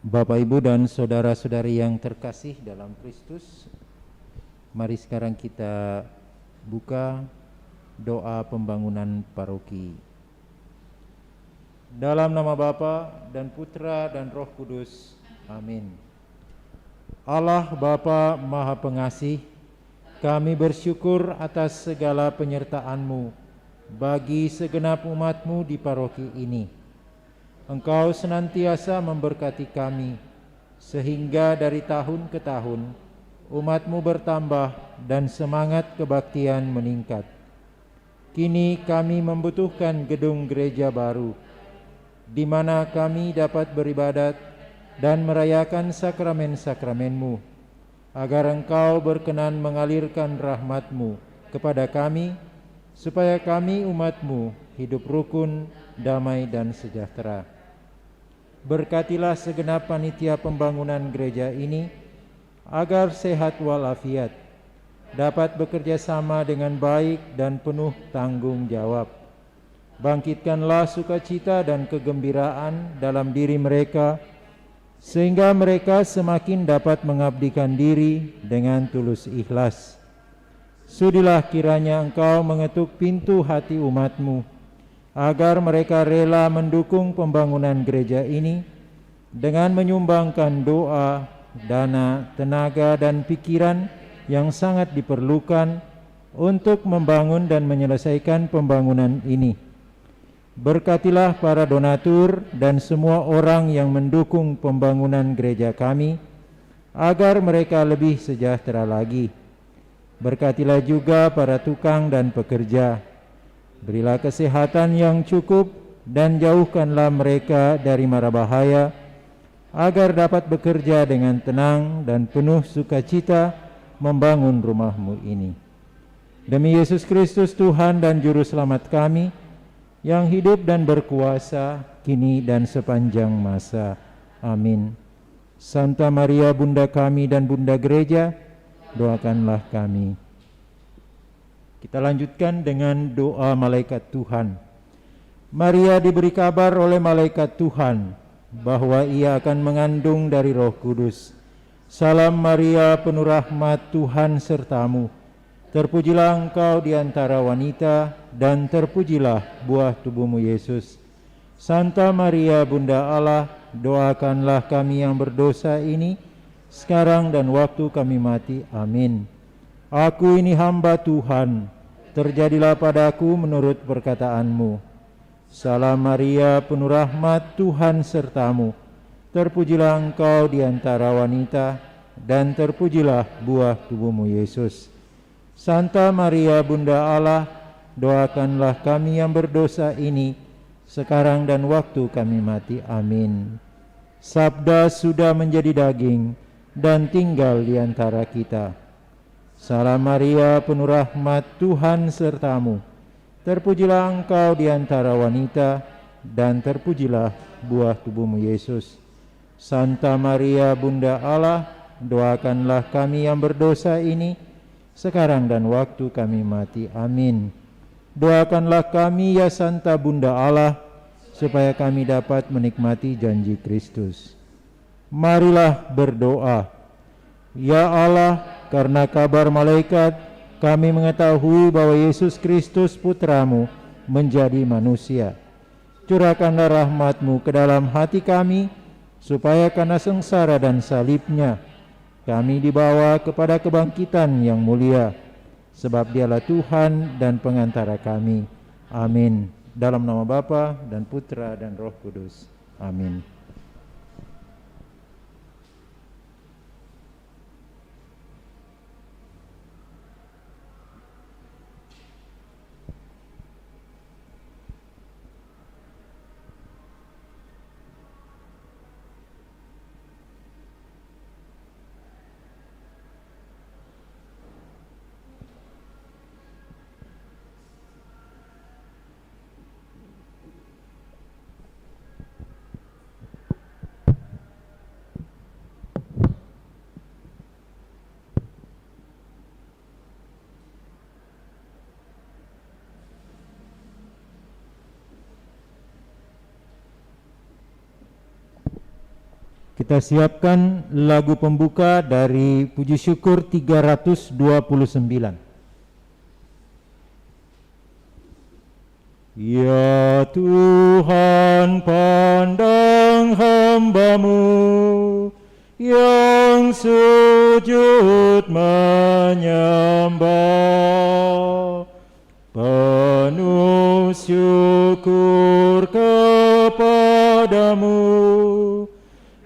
Bapak, Ibu, dan saudara-saudari yang terkasih dalam Kristus, mari sekarang kita buka doa pembangunan paroki. Dalam nama Bapa dan Putra dan Roh Kudus. Amin. Allah Bapa Maha Pengasih, kami bersyukur atas segala penyertaan-Mu bagi segenap umat-Mu di paroki ini. Engkau senantiasa memberkati kami, sehingga dari tahun ke tahun umat-Mu bertambah dan semangat kebaktian meningkat. Kini kami membutuhkan gedung gereja baru, di mana kami dapat beribadat dan merayakan sakramen-sakramen-Mu, agar Engkau berkenan mengalirkan rahmat-Mu kepada kami, supaya kami umat-Mu hidup rukun, damai, dan sejahtera. Berkatilah segenap panitia pembangunan gereja ini agar sehat walafiat, dapat bekerja sama dengan baik dan penuh tanggung jawab. Bangkitkanlah sukacita dan kegembiraan dalam diri mereka, sehingga mereka semakin dapat mengabdikan diri dengan tulus ikhlas. Sudilah kiranya Engkau mengetuk pintu hati umat-Mu, agar mereka rela mendukung pembangunan gereja ini dengan menyumbangkan doa, dana, tenaga, dan pikiran yang sangat diperlukan untuk membangun dan menyelesaikan pembangunan ini. Berkatilah para donatur dan semua orang yang mendukung pembangunan gereja kami, agar mereka lebih sejahtera lagi. Berkatilah juga para tukang dan pekerja. Berilah kesehatan yang cukup dan jauhkanlah mereka dari mara bahaya, agar dapat bekerja dengan tenang dan penuh sukacita membangun rumah-Mu ini. Demi Yesus Kristus Tuhan dan Juru Selamat kami, yang hidup dan berkuasa kini dan sepanjang masa. Amin. Santa Maria Bunda kami dan Bunda Gereja, doakanlah kami. Kita lanjutkan dengan doa malaikat Tuhan. Maria diberi kabar oleh malaikat Tuhan bahwa ia akan mengandung dari Roh Kudus. Salam Maria, penuh rahmat, Tuhan sertamu. Terpujilah engkau di antara wanita, dan terpujilah buah tubuhmu Yesus. Santa Maria Bunda Allah, doakanlah kami yang berdosa ini, sekarang dan waktu kami mati. Amin. Aku ini hamba Tuhan, terjadilah padaku menurut perkataan-Mu. Salam Maria, penuh rahmat, Tuhan sertamu. Terpujilah engkau di antara wanita, dan terpujilah buah tubuhmu Yesus. Santa Maria Bunda Allah, doakanlah kami yang berdosa ini, sekarang dan waktu kami mati. Amin. Sabda sudah menjadi daging dan tinggal di antara kita. Salam Maria, penuh rahmat, Tuhan sertamu. Terpujilah engkau di antara wanita, dan terpujilah buah tubuhmu Yesus. Santa Maria Bunda Allah, doakanlah kami yang berdosa ini, sekarang dan waktu kami mati. Amin. Doakanlah kami ya Santa Bunda Allah, supaya kami dapat menikmati janji Kristus. Marilah berdoa. Ya Allah, karena kabar malaikat, kami mengetahui bahwa Yesus Kristus Putra-Mu menjadi manusia. Curahkanlah rahmat-Mu ke dalam hati kami, supaya karena sengsara dan salib-Nya, kami dibawa kepada kebangkitan yang mulia. Sebab Dialah Tuhan dan pengantara kami. Amin. Dalam nama Bapa dan Putra dan Roh Kudus. Amin. Kita siapkan lagu pembuka dari Puji Syukur 329. Ya Tuhan, pandang hamba-Mu yang sujud menyembah, penuh syukur kepadamu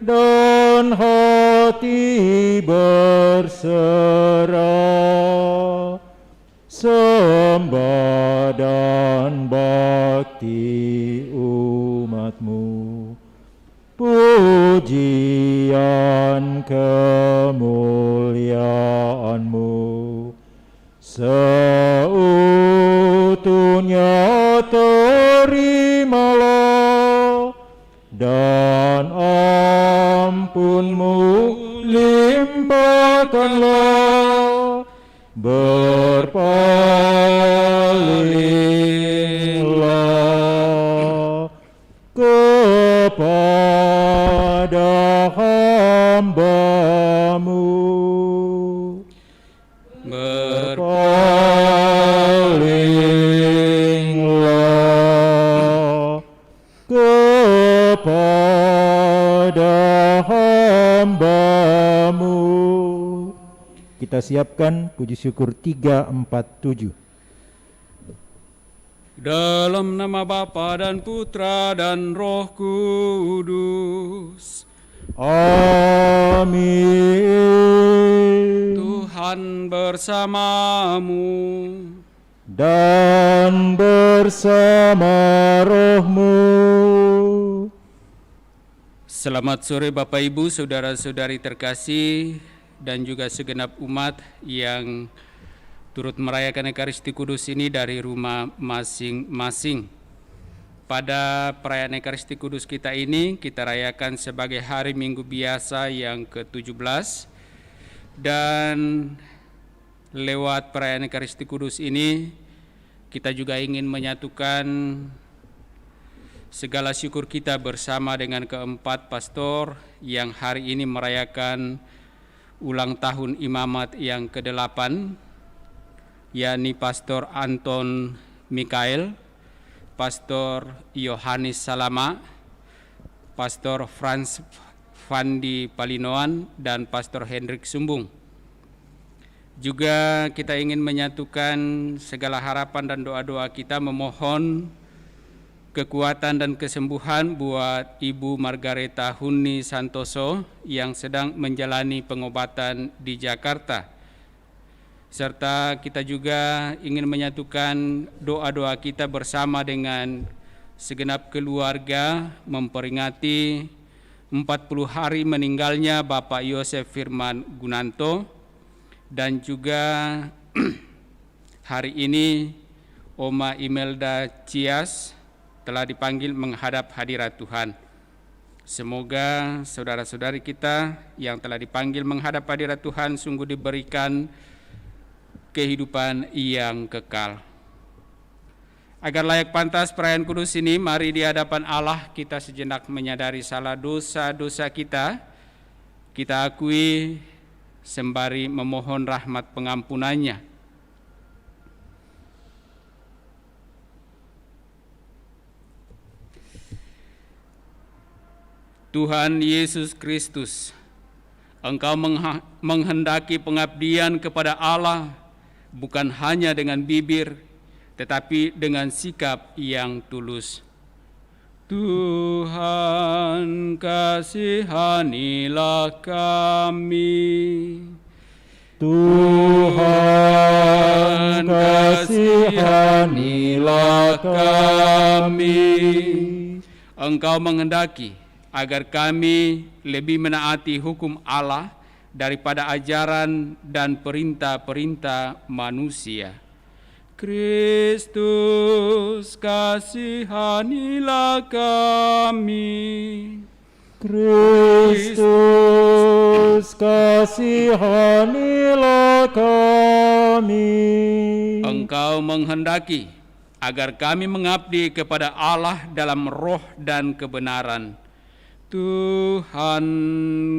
dan hati berserah, sembah dan bakti umat-Mu, pujian kemuliaan-Mu seutuhnya terimalah, dan ampun-Mu limpahkanlah, berpalinglah kepada hamba-Mu, berpalinglah kepada hamba-Mu. Kita siapkan Puji Syukur 347. Dalam nama Bapa dan Putra dan Roh Kudus. Amin. Tuhan bersamamu. Dan bersama roh-Mu. Selamat sore Bapak Ibu, saudara-saudari terkasih, dan juga segenap umat yang turut merayakan Ekaristi Kudus ini dari rumah masing-masing. Pada perayaan Ekaristi Kudus kita ini, kita rayakan sebagai hari Minggu biasa yang ke-17, dan lewat perayaan Ekaristi Kudus ini, kita juga ingin menyatukan segala syukur kita bersama dengan keempat pastor yang hari ini merayakan ulang tahun imamat yang ke-8, yakni Pastor Anton Mikael, Pastor Yohanes Salama, Pastor Franz Fandi Palinoan, dan Pastor Hendrik Sumbung. Juga kita ingin menyatukan segala harapan dan doa-doa kita, memohon kekuatan dan kesembuhan buat Ibu Margareta Huni Santoso yang sedang menjalani pengobatan di Jakarta. Serta kita juga ingin menyatukan doa-doa kita bersama dengan segenap keluarga memperingati 40 hari meninggalnya Bapak Yosef Firman Gunanto, dan juga hari ini Oma Imelda Cias telah dipanggil menghadap hadirat Tuhan. Semoga saudara-saudari kita yang telah dipanggil menghadap hadirat Tuhan sungguh diberikan kehidupan yang kekal. Agar layak pantas perayaan kudus ini, mari di hadapan Allah kita sejenak menyadari salah dosa-dosa kita akui sembari memohon rahmat pengampunannya. Tuhan Yesus Kristus, Engkau menghendaki pengabdian kepada Allah bukan hanya dengan bibir, tetapi dengan sikap yang tulus. Tuhan, kasihanilah kami. Tuhan, kasihanilah kami. Engkau menghendaki agar kami lebih menaati hukum Allah daripada ajaran dan perintah-perintah manusia. Kristus, kasihanilah kami. Kristus, kasihanilah kami. Engkau menghendaki agar kami mengabdi kepada Allah dalam roh dan kebenaran. Tuhan,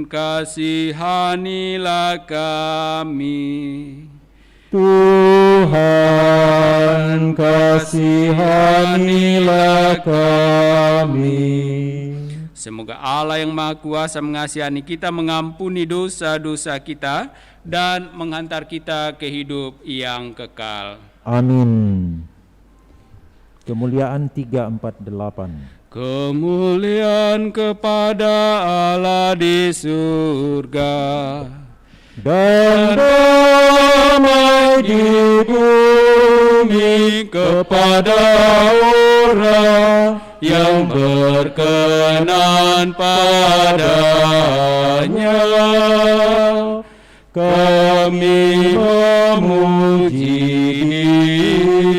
kasihanilah kami. Tuhan, kasihanilah kami. Semoga Allah yang Maha Kuasa mengasihani kita, mengampuni dosa-dosa kita, dan menghantar kita ke hidup yang kekal. Amin. Kemuliaan 348. Kemuliaan kepada Allah di surga, dan damai di bumi kepada orang yang berkenan padanya. Kami memuji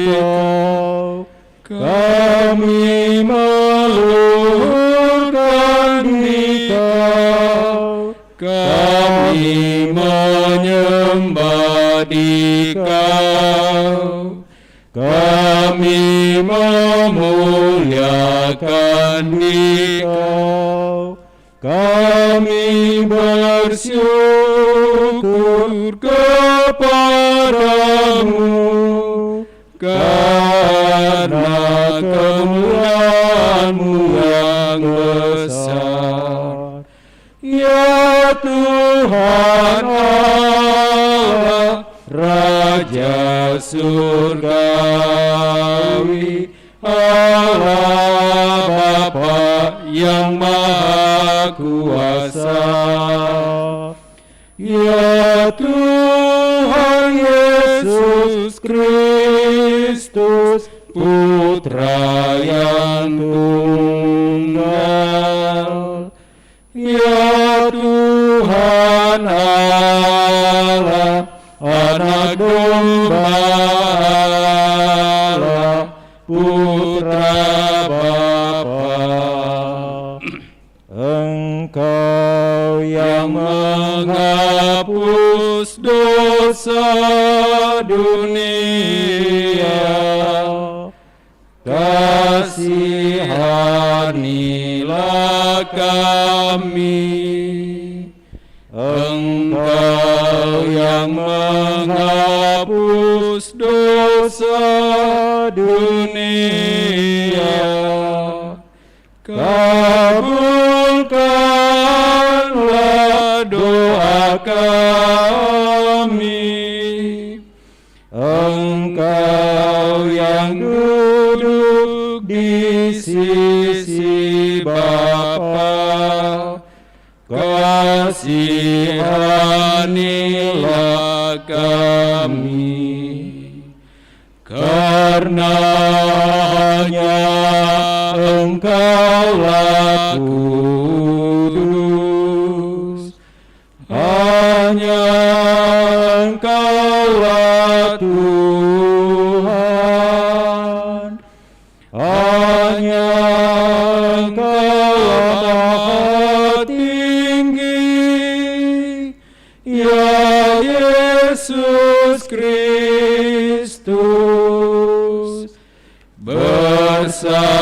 Dikau, kami meluhurkan Dikau, Kami menyembah Dikau, kami memuliakan Dikau, kami bersyukur kepadamu karena kemuliaan-Mu yang besar. Ya Tuhan Allah, Raja surgawi, Allah Bapa yang Maha Kuasa. Ya Tuhan Yesus Kristus, Putra yang tunggal. Ya Tuhan Allah, Anak Domba Allah, Putra Bapa. Engkau yang menghapus dosa dunia, kasihanilah kami. Engkau yang menghapus dosa dunia, kabulkanlah doa kami. Engkau yang duduk di sisi Bapa, kasihanilah kami. Karena hanya Engkaulah kudus, hanya Engkaulah Tuhan, hanya Engkaulah Maha Tinggi, ya Yesus Kristus, bersama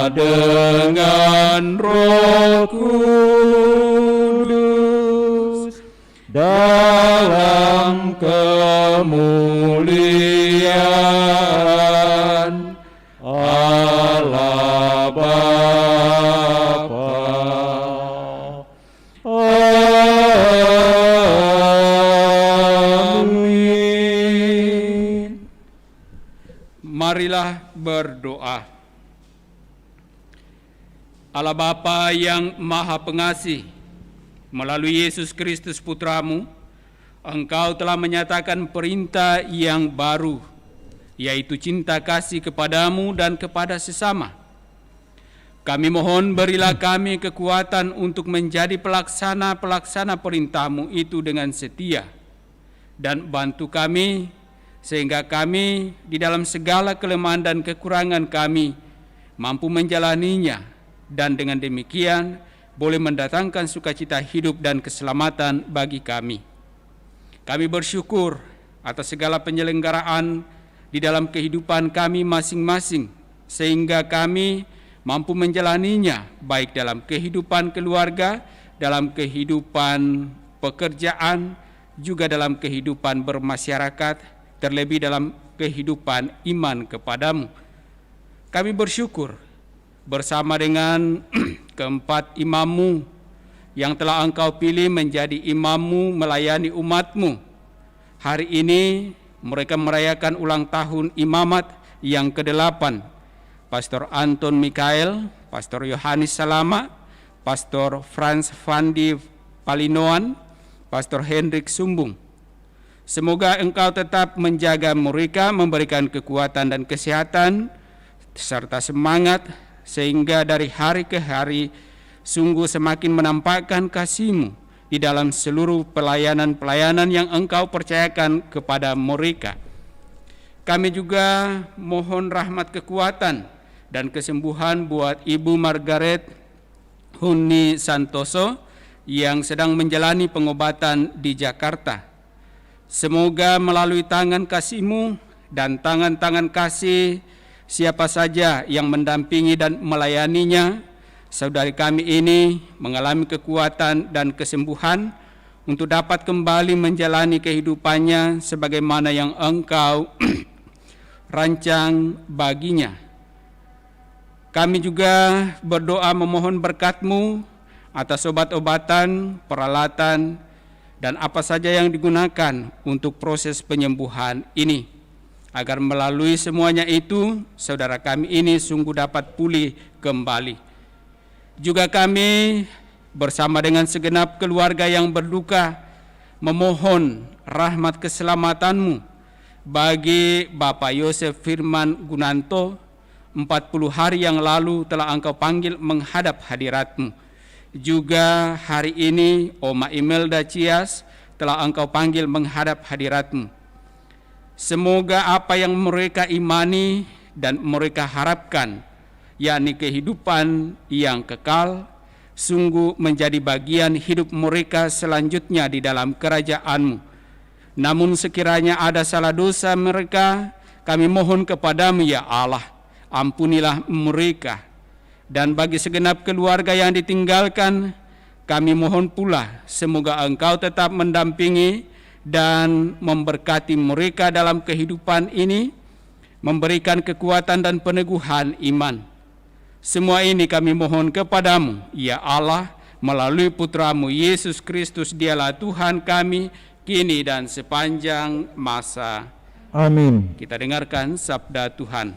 dengan Roh Kudus dalam kemuliaan Allah Bapa. Amin. Marilah berdoa. Allah Bapa yang Maha Pengasih, melalui Yesus Kristus Putramu, Engkau telah menyatakan perintah yang baru, yaitu cinta kasih kepadamu dan kepada sesama. Kami mohon berilah kami kekuatan untuk menjadi pelaksana-pelaksana perintah-Mu itu dengan setia, dan bantu kami sehingga kami di dalam segala kelemahan dan kekurangan kami mampu menjalaninya, dan dengan demikian boleh mendatangkan sukacita hidup dan keselamatan bagi kami. Kami bersyukur atas segala penyelenggaraan di dalam kehidupan kami masing-masing, sehingga kami mampu menjalaninya baik dalam kehidupan keluarga, dalam kehidupan pekerjaan, juga dalam kehidupan bermasyarakat, terlebih dalam kehidupan iman kepadamu. Kami bersyukur bersama dengan keempat imammu yang telah Engkau pilih menjadi imammu melayani umatmu. Hari ini mereka merayakan ulang tahun imamat yang ke-8. Pastor Anton Mikael, Pastor Yohanes Salama, Pastor Franz Vandi Palinoan, Pastor Hendrik Sumbung. Semoga Engkau tetap menjaga mereka, memberikan kekuatan dan kesehatan, serta semangat, sehingga dari hari ke hari sungguh semakin menampakkan kasih-Mu di dalam seluruh pelayanan-pelayanan yang Engkau percayakan kepada mereka. Kami juga mohon rahmat kekuatan dan kesembuhan buat Ibu Margaret Huni Santoso yang sedang menjalani pengobatan di Jakarta. Semoga melalui tangan kasih-Mu dan tangan-tangan kasih siapa saja yang mendampingi dan melayaninya, saudari kami ini mengalami kekuatan dan kesembuhan untuk dapat kembali menjalani kehidupannya sebagaimana yang Engkau rancang baginya. Kami juga berdoa memohon berkat-Mu atas obat-obatan, peralatan, dan apa saja yang digunakan untuk proses penyembuhan ini, agar melalui semuanya itu, saudara kami ini sungguh dapat pulih kembali. Juga kami bersama dengan segenap keluarga yang berduka, memohon rahmat keselamatan-Mu bagi Bapak Yosef Firman Gunanto. 40 hari yang lalu telah Engkau panggil menghadap hadirat-Mu. Juga hari ini Oma Imelda Cias telah Engkau panggil menghadap hadirat-Mu. Semoga apa yang mereka imani dan mereka harapkan, yakni kehidupan yang kekal, sungguh menjadi bagian hidup mereka selanjutnya di dalam kerajaan-Mu. Namun sekiranya ada salah dosa mereka, kami mohon kepadamu ya Allah, ampunilah mereka. Dan bagi segenap keluarga yang ditinggalkan, kami mohon pula semoga Engkau tetap mendampingi dan memberkati mereka dalam kehidupan ini, memberikan kekuatan dan peneguhan iman. Semua ini kami mohon kepadamu, ya Allah, melalui Putra-Mu Yesus Kristus, Dialah Tuhan kami, kini dan sepanjang masa. Amin. Kita dengarkan sabda Tuhan.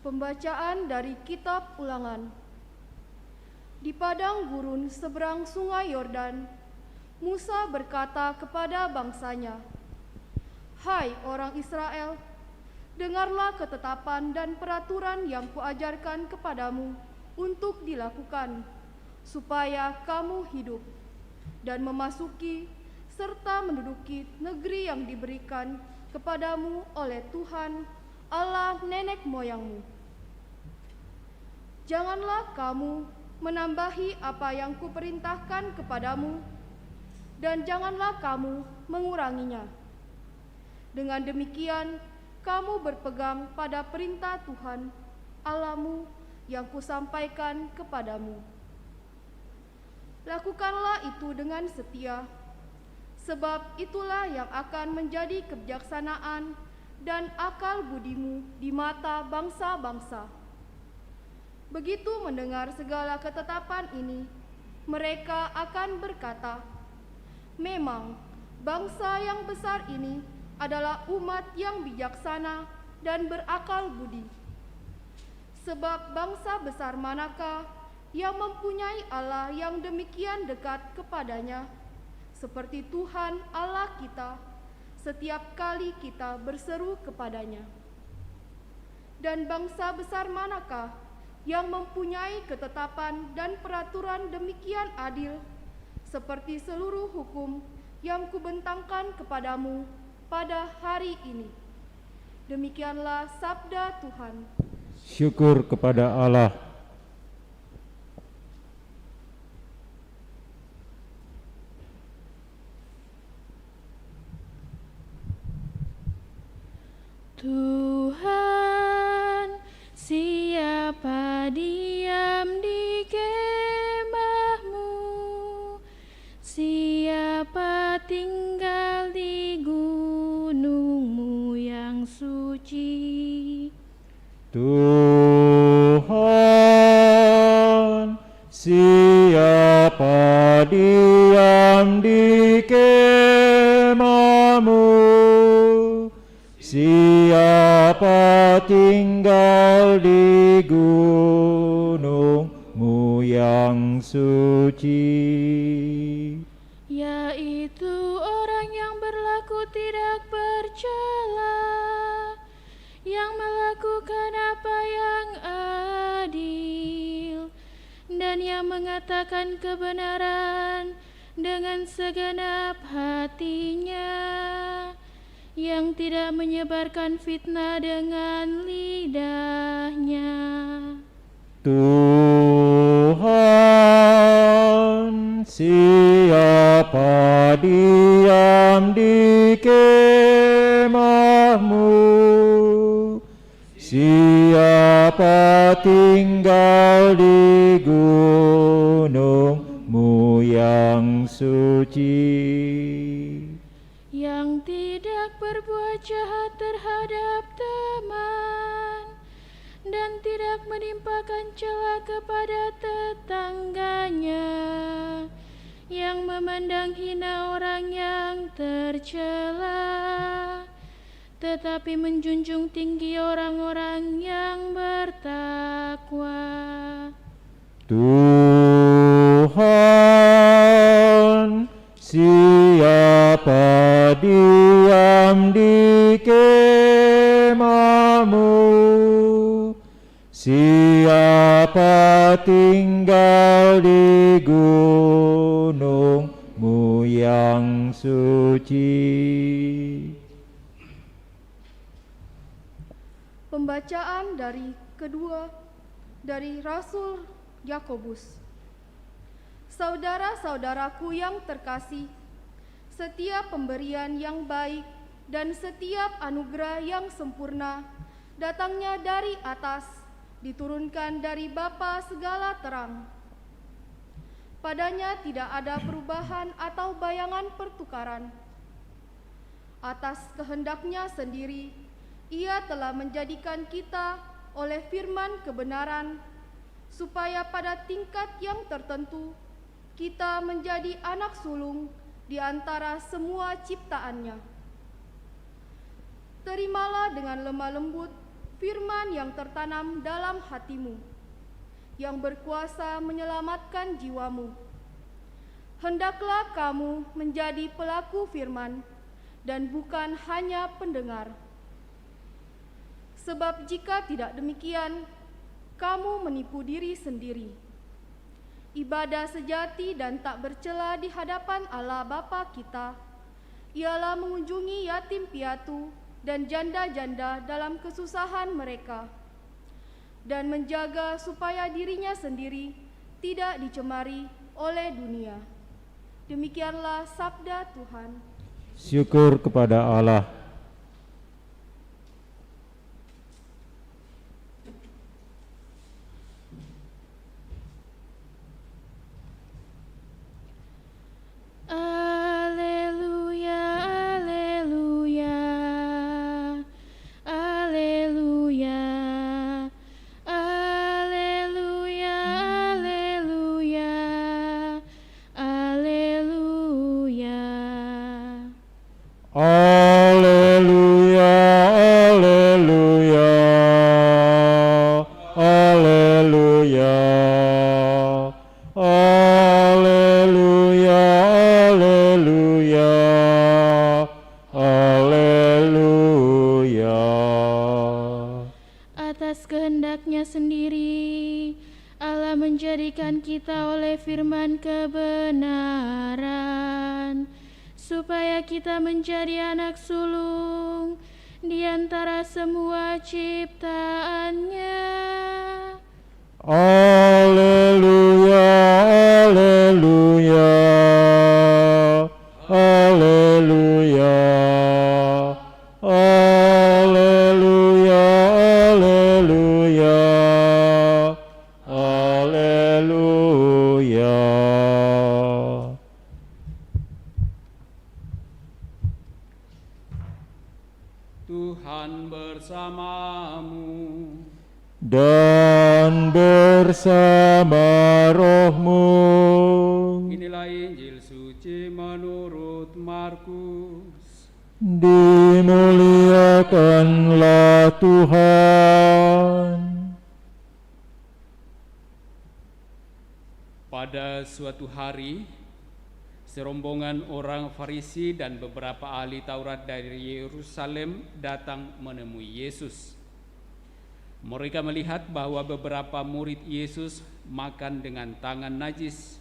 Pembacaan dari Kitab Ulangan. Di padang gurun seberang sungai Yordan, Musa berkata kepada bangsanya, "Hai orang Israel, dengarlah ketetapan dan peraturan yang kuajarkan kepadamu untuk dilakukan, supaya kamu hidup dan memasuki serta menduduki negeri yang diberikan kepadamu oleh Tuhan Allah nenek moyangmu. Janganlah kamu menambahi apa yang kuperintahkan kepadamu, dan janganlah kamu menguranginya. Dengan demikian, kamu berpegang pada perintah Tuhan Allahmu yang kusampaikan kepadamu. Lakukanlah itu dengan setia, sebab itulah yang akan menjadi kebijaksanaan dan akal budimu di mata bangsa-bangsa. Begitu mendengar segala ketetapan ini, mereka akan berkata, memang bangsa yang besar ini adalah umat yang bijaksana dan berakal budi. Sebab bangsa besar manakah yang mempunyai Allah yang demikian dekat kepadanya, seperti Tuhan Allah kita, setiap kali kita berseru kepadanya. Dan bangsa besar manakah yang mempunyai ketetapan dan peraturan demikian adil, seperti seluruh hukum yang kubentangkan kepadamu pada hari ini. Demikianlah sabda Tuhan. Syukur kepada Allah. Tuhan, siapa diam di kemah-Mu? Siapa tinggal di gunung-Mu yang suci? Tuhan, siapa diam di kemah-Mu? Siapa tinggal di gunung-Mu yang suci? Yaitu orang yang berlaku tidak bercela, yang melakukan apa yang adil, dan yang mengatakan kebenaran dengan segenap hatinya, yang tidak menyebarkan fitnah dengan lidahnya. Tuhan, siapa diam di kemah-Mu? Siapa tinggal di gunung-Mu yang suci? Yang tidak berbuat jahat terhadap teman, dan tidak menimpakan cela kepada tetangganya, yang memandang hina orang yang tercela, tetapi menjunjung tinggi orang-orang yang bertakwa. Tuhan, siapa diam di kemah-Mu? Siapa tinggal di gunung-Mu yang suci? Pembacaan dari kedua dari Rasul Yakobus. Saudara-saudaraku yang terkasih, setiap pemberian yang baik dan setiap anugerah yang sempurna datangnya dari atas, diturunkan dari Bapa segala terang. Padanya tidak ada perubahan atau bayangan pertukaran. Atas kehendaknya sendiri, Ia telah menjadikan kita oleh firman kebenaran, supaya pada tingkat yang tertentu kita menjadi anak sulung di antara semua ciptaannya. Terimalah dengan lemah lembut firman yang tertanam dalam hatimu, yang berkuasa menyelamatkan jiwamu. Hendaklah kamu menjadi pelaku firman dan bukan hanya pendengar. Sebab jika tidak demikian, kamu menipu diri sendiri. Ibadah sejati dan tak bercela di hadapan Allah Bapa kita ialah mengunjungi yatim piatu dan janda-janda dalam kesusahan mereka, dan menjaga supaya dirinya sendiri tidak dicemari oleh dunia. Demikianlah sabda Tuhan. Syukur kepada Allah. Alleluia, alleluia, alleluia, alleluia, alleluia, alleluia. Alleluia, alleluia, alleluia, alleluia, alleluia, alleluia. Atas kehendaknya sendiri, Allah menjadikan kita oleh firman kebenaran, supaya kita menjadi anak sulung di antara semua ciptaannya. Alleluia, alleluia, alleluia, alleluia, bersamamu. Dan bersama rohmu. Inilah Injil suci menurut Markus. Dimuliakanlah Tuhan. Pada suatu hari, serombongan orang Farisi dan beberapa ahli Taurat dari Yerusalem datang menemui Yesus. Mereka melihat bahwa beberapa murid Yesus makan dengan tangan najis,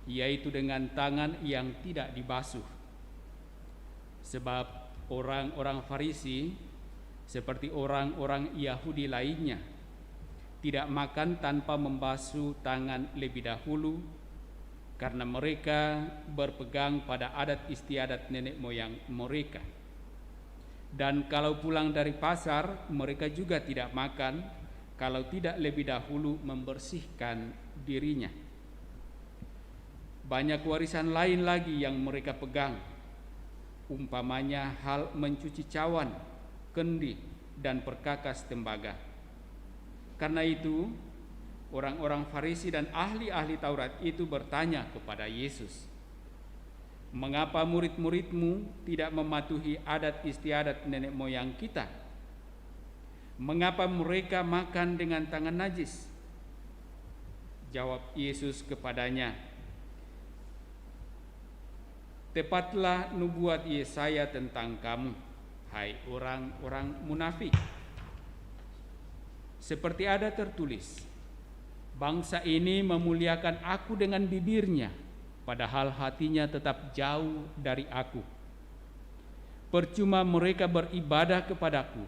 yaitu dengan tangan yang tidak dibasuh. Sebab orang-orang Farisi, seperti orang-orang Yahudi lainnya, tidak makan tanpa membasuh tangan lebih dahulu, karena mereka berpegang pada adat istiadat nenek moyang mereka. Dan kalau pulang dari pasar, mereka juga tidak makan kalau tidak lebih dahulu membersihkan dirinya. Banyak warisan lain lagi yang mereka pegang, umpamanya hal mencuci cawan, kendi, dan perkakas tembaga. Karena itu, orang-orang Farisi dan ahli-ahli Taurat itu bertanya kepada Yesus, "Mengapa murid-muridmu tidak mematuhi adat istiadat nenek moyang kita? Mengapa mereka makan dengan tangan najis?" Jawab Yesus kepadanya, "Tepatlah nubuat Yesaya tentang kamu, hai orang-orang munafik. Seperti ada tertulis, bangsa ini memuliakan aku dengan bibirnya, padahal hatinya tetap jauh dari aku. Percuma mereka beribadah kepadaku,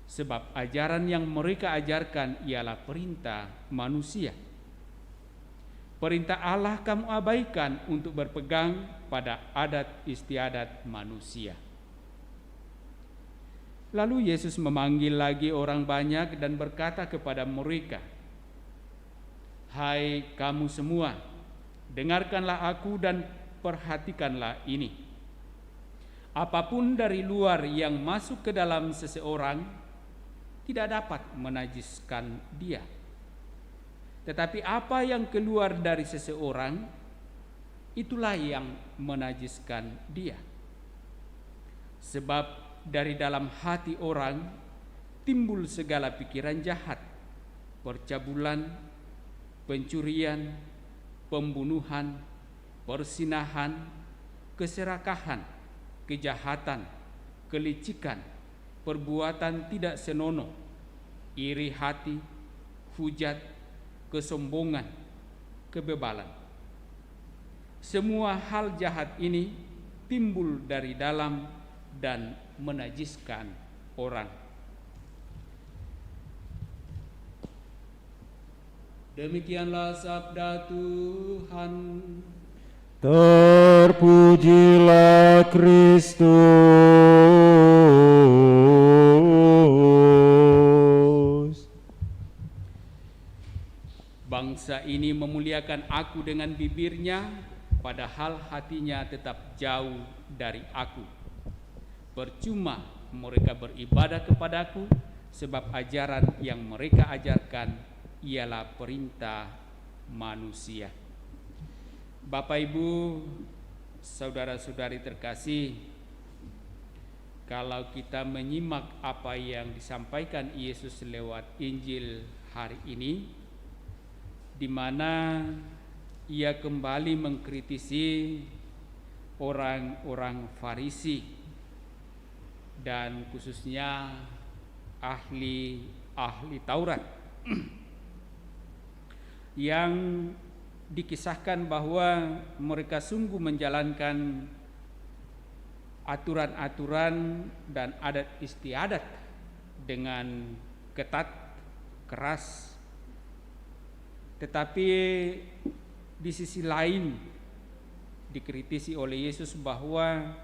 sebab ajaran yang mereka ajarkan ialah perintah manusia. Perintah Allah kamu abaikan untuk berpegang pada adat istiadat manusia." Lalu Yesus memanggil lagi orang banyak dan berkata kepada mereka, "Hai kamu semua, dengarkanlah aku dan perhatikanlah ini. Apapun dari luar yang masuk ke dalam seseorang tidak dapat menajiskan dia. Tetapi apa yang keluar dari seseorang, itulah yang menajiskan dia. Sebab dari dalam hati orang timbul segala pikiran jahat, percabulan, pencurian, pembunuhan, persinahan, keserakahan, kejahatan, kelicikan, perbuatan tidak senonoh, iri hati, hujat, kesombongan, kebebalan. Semua hal jahat ini timbul dari dalam dan menajiskan orang." Demikianlah sabda Tuhan. Terpujilah Kristus. Bangsa ini memuliakan aku dengan bibirnya, padahal hatinya tetap jauh dari aku. Percuma mereka beribadah kepadaku, sebab ajaran yang mereka ajarkan ialah perintah manusia. Bapak, Ibu, saudara-saudari terkasih, kalau kita menyimak apa yang disampaikan Yesus lewat Injil hari ini, di mana Ia kembali mengkritisi orang-orang Farisi dan khususnya ahli Taurat yang dikisahkan bahwa mereka sungguh menjalankan aturan-aturan dan adat istiadat dengan ketat, keras. Tetapi di sisi lain dikritisi oleh Yesus bahwa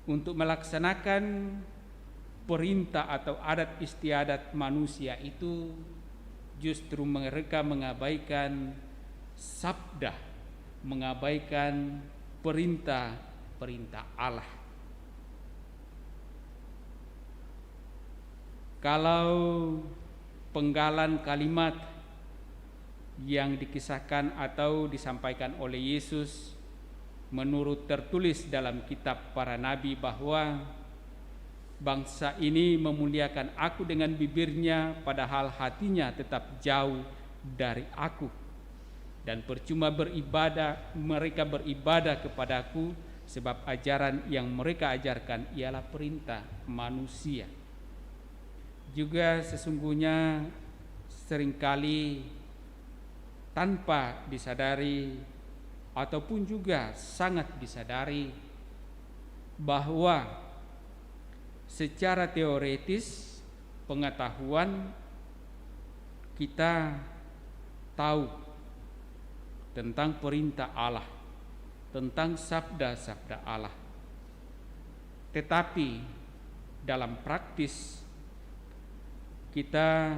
untuk melaksanakan perintah atau adat istiadat manusia itu justru mereka mengabaikan sabda, mengabaikan perintah Allah. Kalau penggalan kalimat yang dikisahkan atau disampaikan oleh Yesus menurut tertulis dalam kitab para nabi bahwa bangsa ini memuliakan aku dengan bibirnya padahal hatinya tetap jauh dari aku, dan percuma mereka beribadah kepadaku sebab ajaran yang mereka ajarkan ialah perintah manusia. Juga sesungguhnya seringkali tanpa disadari ataupun juga sangat disadari bahwa secara teoretis pengetahuan kita tahu tentang perintah Allah, tentang sabda-sabda Allah. Tetapi dalam praktis kita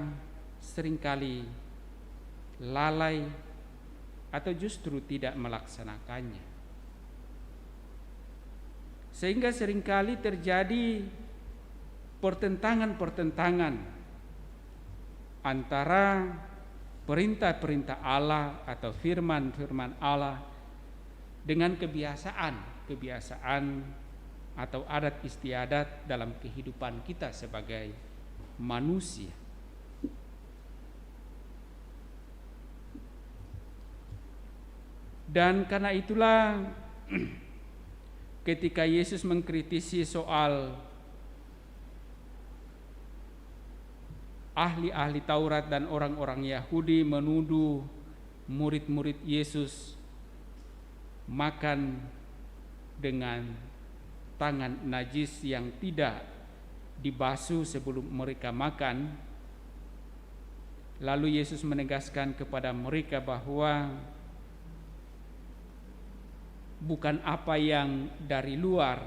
seringkali lalai atau justru tidak melaksanakannya. Sehingga seringkali terjadi pertentangan-pertentangan antara perintah-perintah Allah atau firman-firman Allah dengan kebiasaan atau adat istiadat dalam kehidupan kita sebagai manusia. Dan karena itulah ketika Yesus mengkritisi soal ahli-ahli Taurat dan orang-orang Yahudi menuduh murid-murid Yesus makan dengan tangan najis yang tidak dibasuh sebelum mereka makan, lalu Yesus menegaskan kepada mereka bahwa bukan apa yang dari luar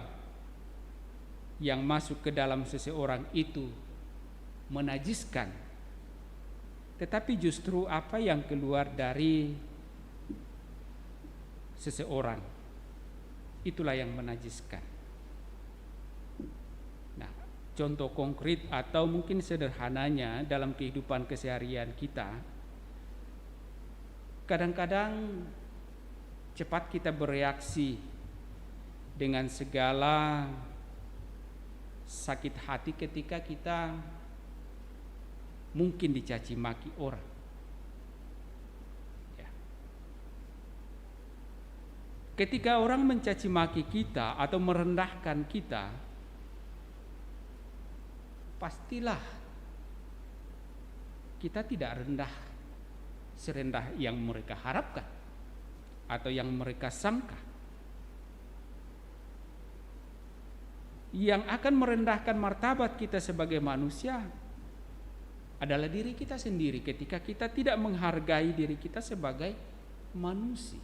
yang masuk ke dalam seseorang itu menajiskan, tetapi justru apa yang keluar dari seseorang itulah yang menajiskan. Nah, contoh konkret atau mungkin sederhananya dalam kehidupan keseharian kita, kadang-kadang cepat kita bereaksi dengan segala sakit hati ketika kita mungkin dicaci maki orang. Ya. Ketika orang mencaci maki kita atau merendahkan kita, pastilah kita tidak rendah serendah yang mereka harapkan atau yang mereka sangka. Yang akan merendahkan martabat kita sebagai manusia adalah diri kita sendiri ketika kita tidak menghargai diri kita sebagai manusia.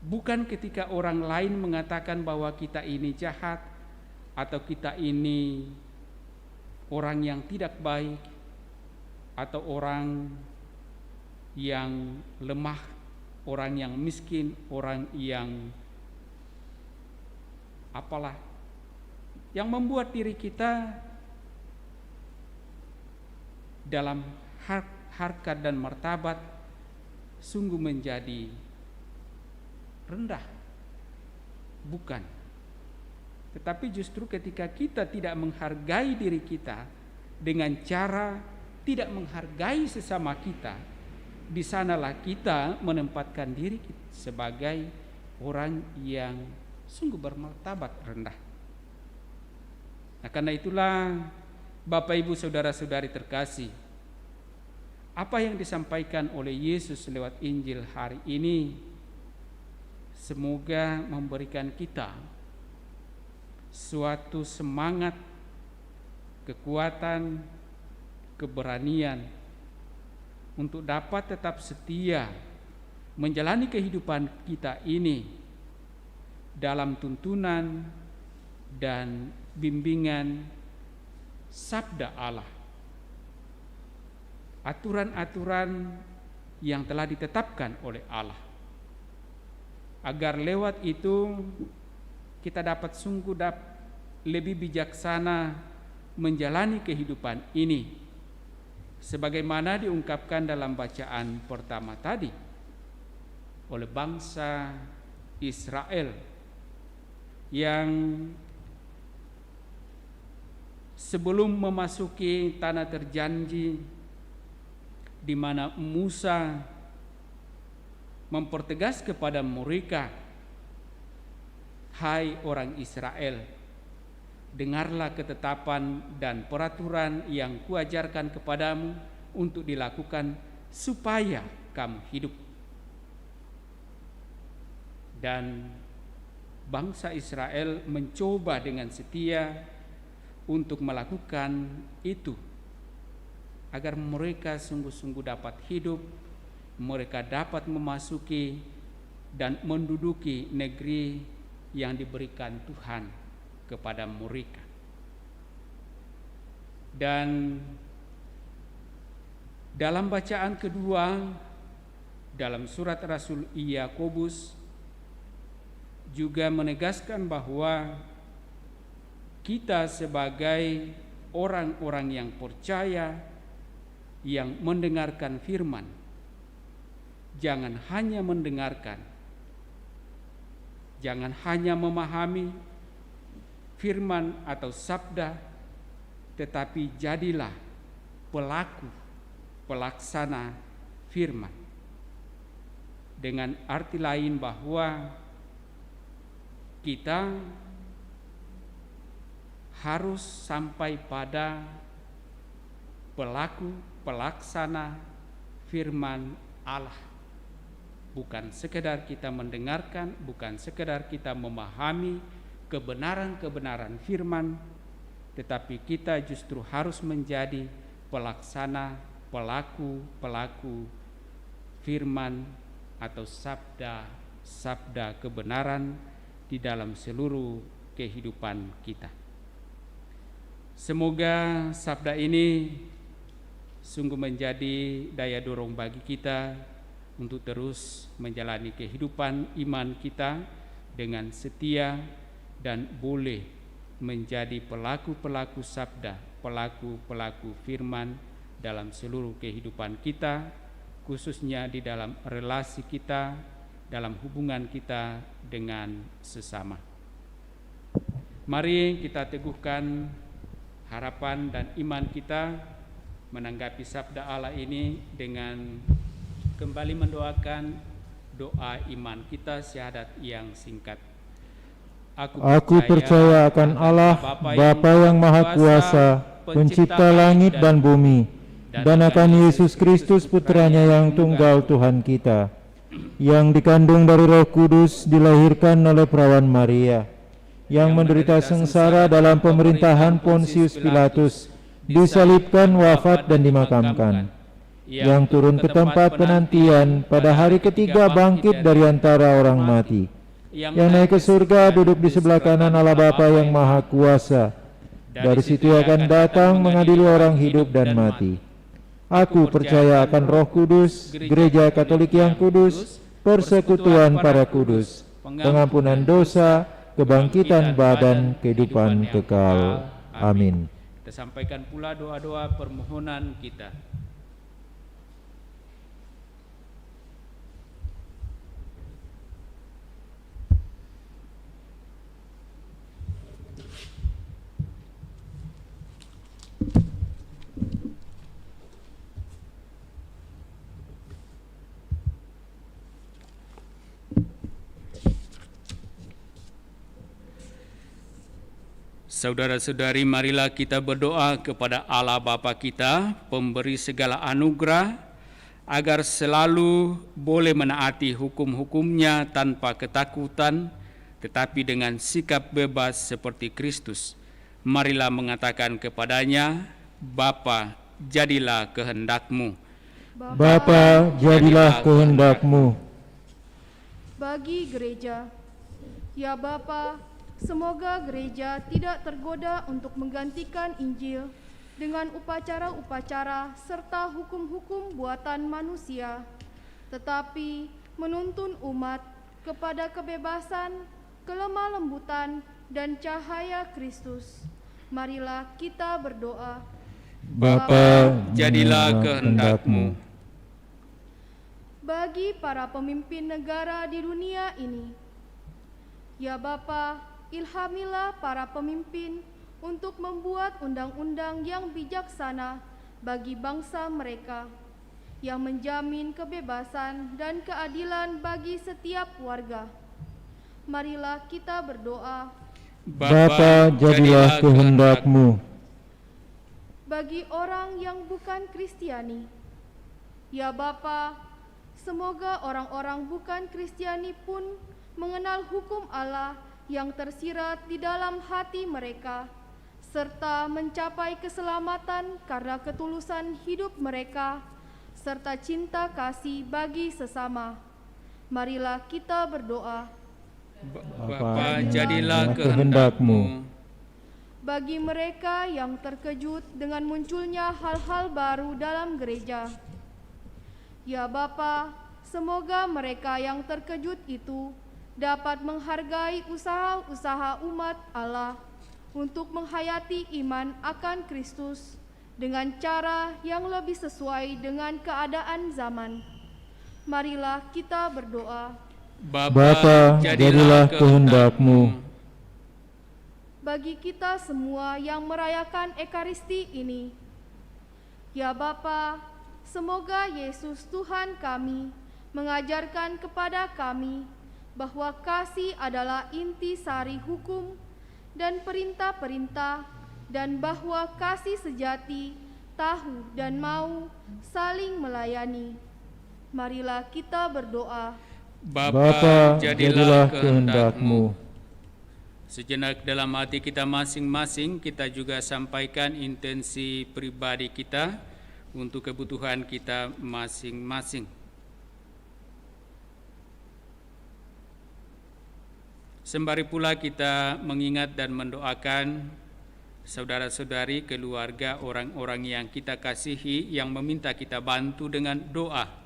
Bukan ketika orang lain mengatakan bahwa kita ini jahat atau kita ini orang yang tidak baik atau orang yang lemah, orang yang miskin, orang yang apalah, yang membuat diri kita dalam harkat dan martabat sungguh menjadi rendah. Bukan. Tetapi justru ketika kita tidak menghargai diri kita dengan cara tidak menghargai sesama kita, di sanalah kita menempatkan diri kita sebagai orang yang sungguh bermartabat rendah. Nah, karena itulah Bapak Ibu saudara-saudari terkasih, apa yang disampaikan oleh Yesus lewat Injil hari ini semoga memberikan kita suatu semangat, kekuatan, keberanian untuk dapat tetap setia menjalani kehidupan kita ini dalam tuntunan dan bimbingan sabda Allah, aturan-aturan yang telah ditetapkan oleh Allah, agar lewat itu kita dapat sungguh lebih bijaksana menjalani kehidupan ini, sebagaimana diungkapkan dalam bacaan pertama tadi oleh bangsa Israel yang sebelum memasuki tanah terjanji, di mana Musa mempertegas kepada mereka, "Hai orang Israel, dengarlah ketetapan dan peraturan yang kuajarkan kepadamu untuk dilakukan supaya kamu hidup." Dan bangsa Israel mencoba dengan setia untuk melakukan itu, agar mereka sungguh-sungguh dapat hidup, mereka dapat memasuki dan menduduki negeri yang diberikan Tuhan kepada mereka. Dan dalam bacaan kedua dalam surat Rasul Yakobus juga menegaskan bahwa kita sebagai orang-orang yang percaya, yang mendengarkan firman, jangan hanya mendengarkan, jangan hanya memahami firman atau sabda, tetapi jadilah pelaku, pelaksana firman. Dengan arti lain bahwa kita harus sampai pada pelaku, pelaksana firman Allah. Bukan sekedar kita mendengarkan, bukan sekedar kita memahami kebenaran-kebenaran firman, tetapi kita justru harus menjadi pelaksana, pelaku firman atau sabda kebenaran di dalam seluruh kehidupan kita. Semoga sabda ini sungguh menjadi daya dorong bagi kita untuk terus menjalani kehidupan iman kita dengan setia dan boleh menjadi pelaku-pelaku sabda, pelaku-pelaku firman dalam seluruh kehidupan kita, khususnya di dalam relasi kita, dalam hubungan kita dengan sesama. Mari kita teguhkan harapan dan iman kita menanggapi sabda Allah ini dengan kembali mendoakan doa iman kita syahadat yang singkat. Aku percaya akan Allah, Bapa yang Maha Kuasa, pencipta langit dan bumi, dan akan Yesus Kristus putranya yang tunggal Tuhan kita, yang dikandung dari Roh Kudus, dilahirkan oleh perawan Maria, yang menderita sengsara dalam pemerintahan Pontius Pilatus, disalibkan, wafat dan dimakamkan, yang turun ke tempat penantian, pada hari ketiga bangkit dari antara orang mati, yang naik ke surga, duduk di sebelah kanan Allah Bapa yang Maha Kuasa. Dari situ akan datang mengadili orang hidup dan mati. Aku percaya akan Roh Kudus, Gereja Katolik yang kudus, persekutuan para kudus, pengampunan dosa, kebangkitan badan, kehidupan kekal. Amin. Kita sampaikan pula doa-doa permohonan kita. Saudara-saudari, marilah kita berdoa kepada Allah Bapa kita, pemberi segala anugerah, agar selalu boleh menaati hukum-hukum-Nya tanpa ketakutan, tetapi dengan sikap bebas seperti Kristus. Marilah mengatakan kepadanya, Bapa, jadilah kehendak-Mu. Bapa, jadilah kehendak-Mu. Bagi gereja, ya Bapa, semoga gereja tidak tergoda untuk menggantikan Injil dengan upacara-upacara serta hukum-hukum buatan manusia, tetapi menuntun umat kepada kebebasan, kelemah lembutan, dan cahaya Kristus. Marilah kita berdoa. Bapa, Jadilah kehendak-Mu. Bagi para pemimpin negara di dunia ini, ya Bapa, ilhamilah para pemimpin untuk membuat undang-undang yang bijaksana bagi bangsa mereka, yang menjamin kebebasan dan keadilan bagi setiap warga. Marilah kita berdoa. Bapa, jadilah kehendak-Mu. Bagi orang yang bukan Kristiani, ya Bapa, semoga orang-orang bukan Kristiani pun mengenal hukum Allah yang tersirat di dalam hati mereka, serta mencapai keselamatan karena ketulusan hidup mereka, serta cinta kasih bagi sesama. Marilah kita berdoa. Bapa, jadilah kehendak-Mu. Bagi mereka yang terkejut dengan munculnya hal-hal baru dalam gereja, ya Bapa, semoga mereka yang terkejut itu dapat menghargai usaha-usaha umat Allah untuk menghayati iman akan Kristus dengan cara yang lebih sesuai dengan keadaan zaman. Marilah kita berdoa. Bapa, jadilah kehendak-Mu. Bagi kita semua yang merayakan Ekaristi ini, ya Bapa, semoga Yesus Tuhan kami mengajarkan kepada kami bahwa kasih adalah inti sari hukum dan perintah-perintah, dan bahwa kasih sejati tahu dan mau saling melayani. Marilah kita berdoa. Bapa, jadilah kehendak-Mu. Sejenak dalam hati kita masing-masing, kita juga sampaikan intensi pribadi kita untuk kebutuhan kita masing-masing. Sembari pula kita mengingat dan mendoakan saudara-saudari, keluarga, orang-orang yang kita kasihi, yang meminta kita bantu dengan doa.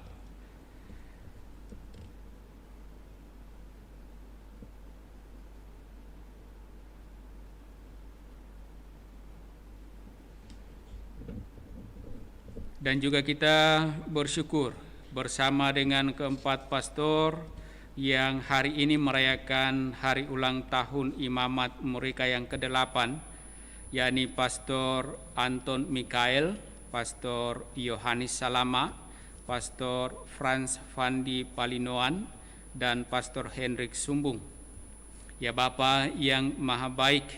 Dan juga kita bersyukur bersama dengan keempat pastor yang hari ini merayakan hari ulang tahun imamat mereka yang ke-8, yakni Pastor Anton Mikael, Pastor Yohanes Salama, Pastor Franz Fandi Palinoan, dan Pastor Hendrik Sumbung. Ya Bapa yang Maha Baik,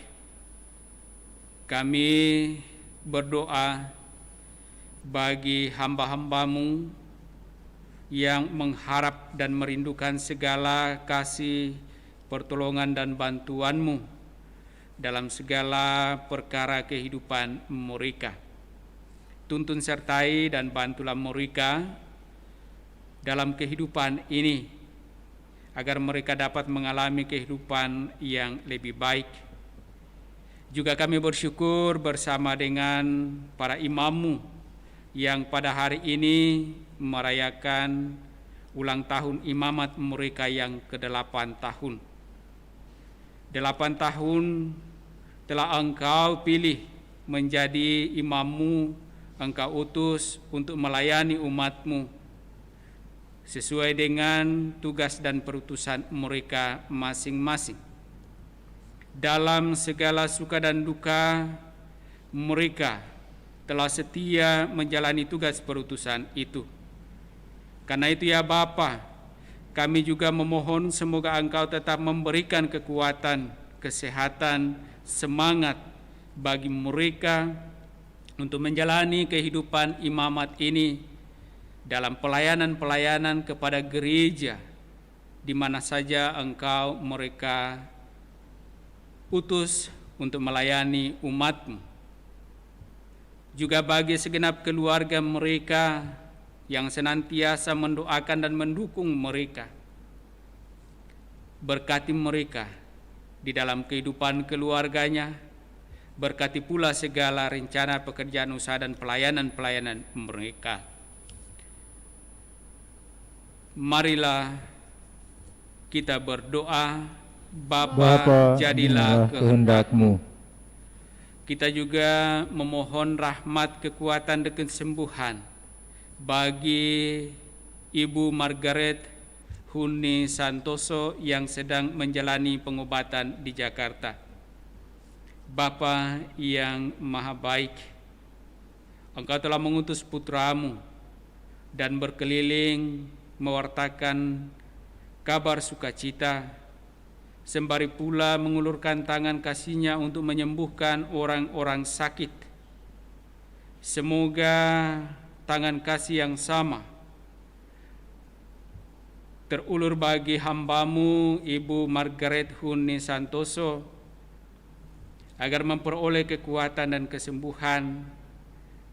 kami berdoa bagi hamba-hamba-Mu yang mengharap dan merindukan segala kasih, pertolongan dan bantuan-Mu dalam segala perkara kehidupan mereka. Tuntun sertai dan bantulah mereka dalam kehidupan ini, agar mereka dapat mengalami kehidupan yang lebih baik. Juga kami bersyukur bersama dengan para imam-Mu yang pada hari ini merayakan ulang tahun imamat mereka yang ke-8 tahun. 8 tahun telah Engkau pilih menjadi imam-Mu, Engkau utus untuk melayani umat-Mu sesuai dengan tugas dan perutusan mereka masing-masing. Dalam segala suka dan duka, mereka telah setia menjalani tugas perutusan itu. Karena itu ya Bapa, kami juga memohon semoga Engkau tetap memberikan kekuatan, kesehatan, semangat bagi mereka untuk menjalani kehidupan imamat ini dalam pelayanan-pelayanan kepada gereja di mana saja Engkau mereka utus untuk melayani umat-Mu. Juga bagi segenap keluarga mereka yang senantiasa mendoakan dan mendukung mereka. Berkati mereka di dalam kehidupan keluarganya, berkati pula segala rencana pekerjaan usaha dan pelayanan-pelayanan mereka. Marilah kita berdoa Bapa, jadilah inilah kehendak-Mu. Kita juga memohon rahmat, kekuatan, dan kesembuhan bagi Ibu Margaret Huni Santoso yang sedang menjalani pengobatan di Jakarta. Bapa yang maha baik, Engkau telah mengutus putra-Mu dan berkeliling mewartakan kabar sukacita, sembari pula mengulurkan tangan kasih-Nya untuk menyembuhkan orang-orang sakit. Semoga tangan kasih yang sama terulur bagi hamba-Mu Ibu Margaret Huni Santoso, agar memperoleh kekuatan dan kesembuhan,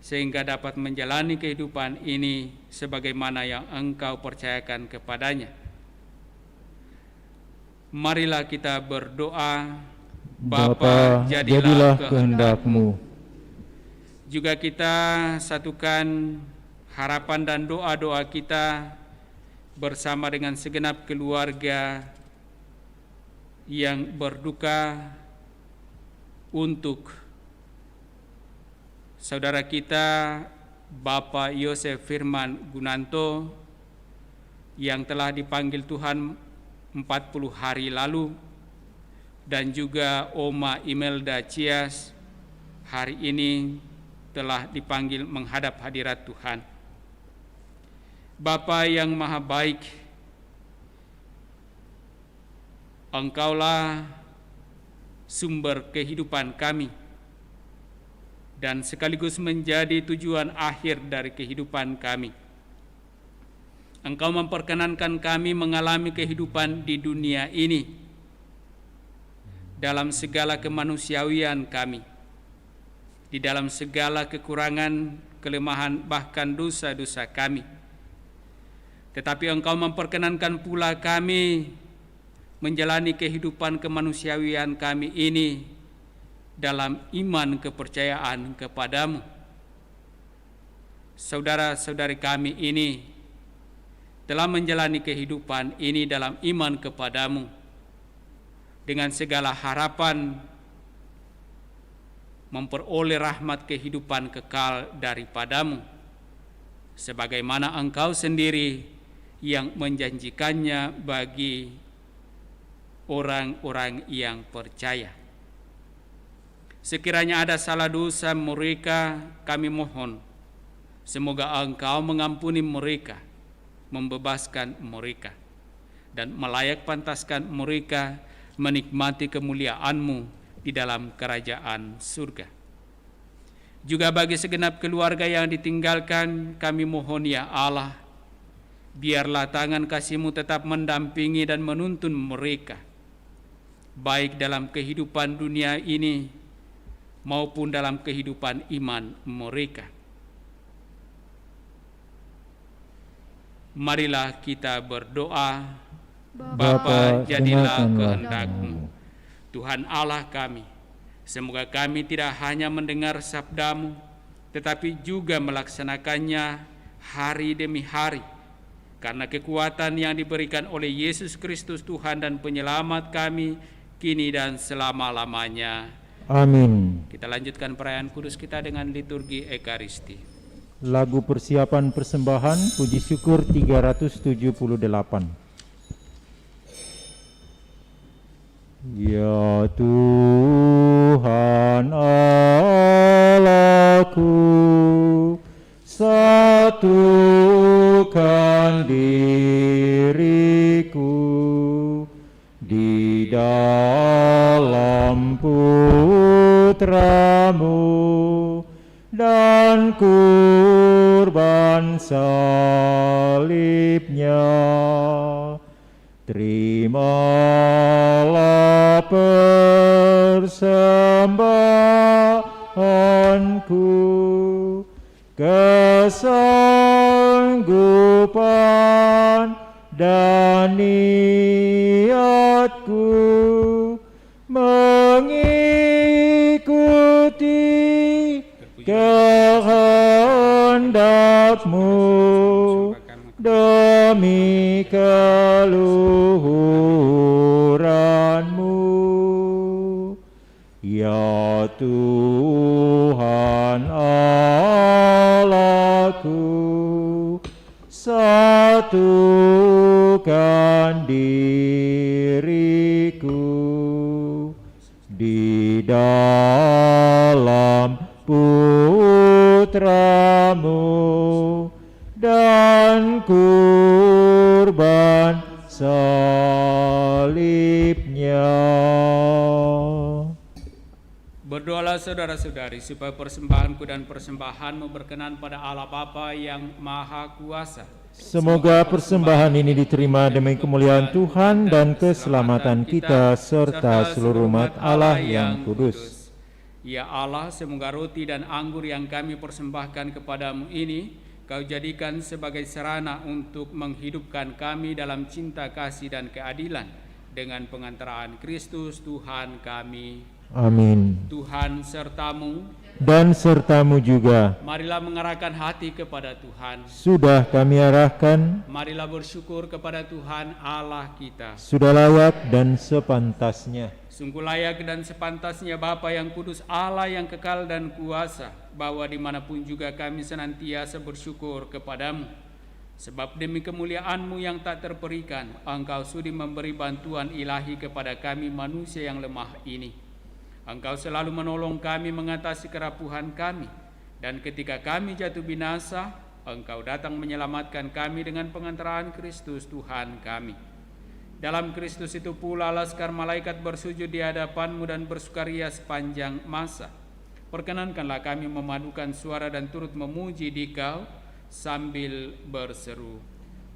sehingga dapat menjalani kehidupan ini sebagaimana yang Engkau percayakan kepadanya. Marilah kita berdoa. Bapa, jadilah kehendak-Mu. Juga kita satukan harapan dan doa-doa kita bersama dengan segenap keluarga yang berduka untuk saudara kita Bapak Yosef Firman Gunanto yang telah dipanggil Tuhan 40 hari lalu, dan juga Oma Imelda Cias hari ini telah dipanggil menghadap hadirat Tuhan. Bapa yang maha baik, Engkaulah sumber kehidupan kami dan sekaligus menjadi tujuan akhir dari kehidupan kami. Engkau memperkenankan kami mengalami kehidupan di dunia ini dalam segala kemanusiawian kami, di dalam segala kekurangan, kelemahan, bahkan dosa-dosa kami. Tetapi Engkau memperkenankan pula kami menjalani kehidupan kemanusiawian kami ini dalam iman kepercayaan kepadamu. Saudara-saudari kami ini telah menjalani kehidupan ini dalam iman kepadamu dengan segala harapan memperoleh rahmat kehidupan kekal daripadamu, sebagaimana Engkau sendiri yang menjanjikannya bagi orang-orang yang percaya. Sekiranya ada salah dosa mereka, kami mohon semoga Engkau mengampuni mereka, membebaskan mereka, dan melayak pantaskan mereka menikmati kemuliaan-Mu di dalam kerajaan surga. Juga bagi segenap keluarga yang ditinggalkan, kami mohon ya Allah, biarlah tangan kasih-Mu tetap mendampingi dan menuntun mereka, baik dalam kehidupan dunia ini maupun dalam kehidupan iman mereka. Marilah kita berdoa. Bapa, jadilah kehendak-Mu. Tuhan Allah kami, semoga kami tidak hanya mendengar sabda-Mu, tetapi juga melaksanakannya hari demi hari, karena kekuatan yang diberikan oleh Yesus Kristus Tuhan dan Penyelamat kami, kini dan selama-lamanya. Amin. Kita lanjutkan perayaan kudus kita dengan liturgi Ekaristi. Lagu persiapan persembahan puji syukur 378. Ya Tuhan Allahku, satukan diriku di dalam Putra-Mu dan kurban salibnya. Terimalah persembahanku, kesanggupan dan niatku mengikuti kehendak-Mu demi keluhuran Tuhan Allahku, satukan diriku di dalam Putramu dan kurban salibnya. Berdoalah saudara-saudari supaya persembahanku dan persembahanmu berkenan pada Allah Bapa yang Maha Kuasa. Semoga persembahan ini diterima demi kemuliaan Tuhan dan keselamatan kita serta seluruh umat Allah yang kudus. Ya Allah, semoga roti dan anggur yang kami persembahkan kepadamu ini Kau jadikan sebagai sarana untuk menghidupkan kami dalam cinta kasih dan keadilan dengan pengantaraan Kristus Tuhan kami. Amin. Tuhan sertamu dan sertamu juga. Marilah mengarahkan hati kepada Tuhan. Sudah kami arahkan. Marilah bersyukur kepada Tuhan Allah kita. Sudah layak dan sepantasnya. Sungguh layak dan sepantasnya Bapa yang kudus, Allah yang kekal dan kuasa, bahwa dimanapun juga kami senantiasa bersyukur kepadamu. Sebab demi kemuliaan-Mu yang tak terperikan, Engkau sudi memberi bantuan ilahi kepada kami manusia yang lemah ini. Engkau selalu menolong kami mengatasi kerapuhan kami, dan ketika kami jatuh binasa, Engkau datang menyelamatkan kami dengan pengantaraan Kristus Tuhan kami. Dalam Kristus itu pula laskar malaikat bersujud di hadapan-Mu dan bersukaria sepanjang masa. Perkenankanlah kami memadukan suara dan turut memuji Dikau sambil berseru,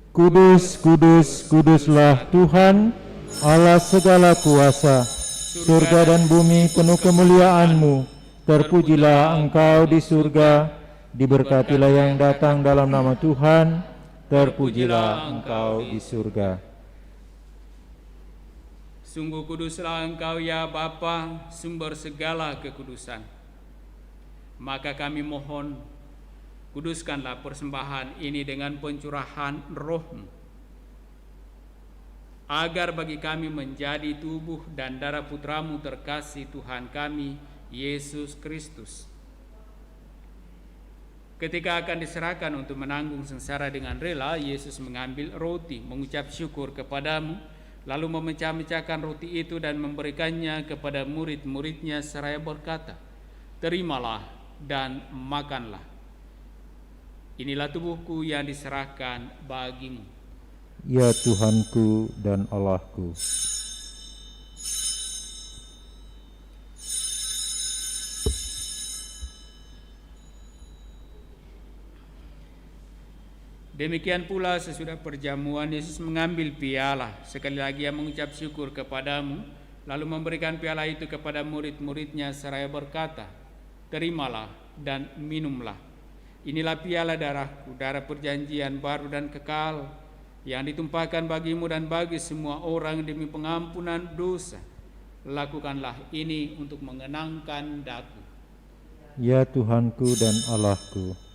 Kudus, kudus, kuduslah Tuhan, Allah segala kuasa. Surga dan bumi penuh kemuliaan-Mu. Terpujilah Engkau di surga, diberkatilah yang datang dalam nama Tuhan. Terpujilah Engkau di surga. Sungguh kuduslah Engkau ya Bapa, sumber segala kekudusan. Maka kami mohon, kuduskanlah persembahan ini dengan pencurahan Roh-Mu, agar bagi kami menjadi tubuh dan darah Putramu terkasih Tuhan kami, Yesus Kristus. Ketika akan diserahkan untuk menanggung sengsara dengan rela, Yesus mengambil roti, mengucap syukur kepadamu, lalu memecah-mecahkan roti itu dan memberikannya kepada murid-muridnya seraya berkata, Terimalah dan makanlah. Inilah tubuhku yang diserahkan bagimu. Ya Tuhanku dan Allahku. Demikian pula sesudah perjamuan Yesus mengambil piala, sekali lagi Ia mengucap syukur kepadamu, lalu memberikan piala itu kepada murid-muridnya seraya berkata, Terimalah dan minumlah. Inilah piala darahku, darah perjanjian baru dan kekal, yang ditumpahkan bagimu dan bagi semua orang demi pengampunan dosa. Lakukanlah ini untuk mengenangkan daku. Ya Tuhanku dan Allahku.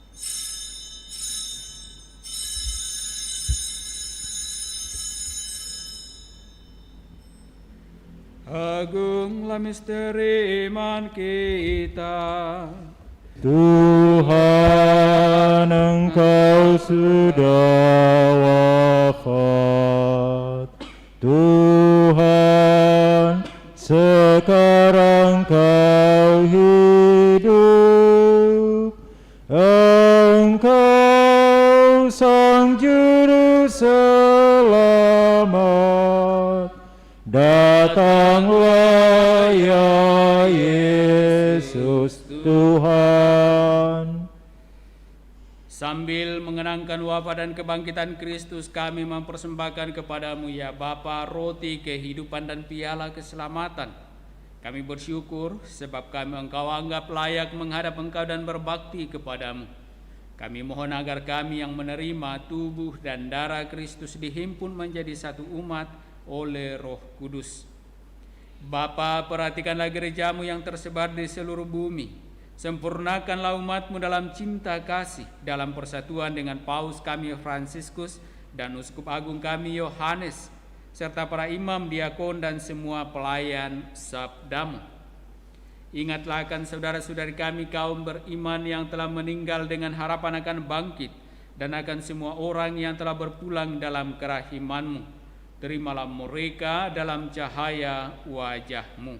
Agunglah misteri iman kita. Tuhan, Engkau sudah wafat. Tuhan, sekarang Kau hidup. Engkau Sang Juru Selamat. Datanglah ya Yesus Tuhan. Sambil mengenangkan wafat dan kebangkitan Kristus, kami mempersembahkan kepadamu ya Bapa roti kehidupan dan piala keselamatan. Kami bersyukur sebab kami Engkau anggap layak menghadap Engkau dan berbakti kepadamu. Kami mohon agar kami yang menerima tubuh dan darah Kristus dihimpun menjadi satu umat oleh Roh Kudus. Bapa, perhatikanlah gerejamu yang tersebar di seluruh bumi. Sempurnakanlah umatmu dalam cinta kasih, dalam persatuan dengan Paus kami Fransiskus dan Uskup Agung kami Yohanes, serta para imam, diakon dan semua pelayan sabdamu. Ingatlah akan saudara-saudari kami kaum beriman yang telah meninggal dengan harapan akan bangkit, dan akan semua orang yang telah berpulang dalam kerahiman-Mu. Terimalah mereka dalam cahaya wajah-Mu.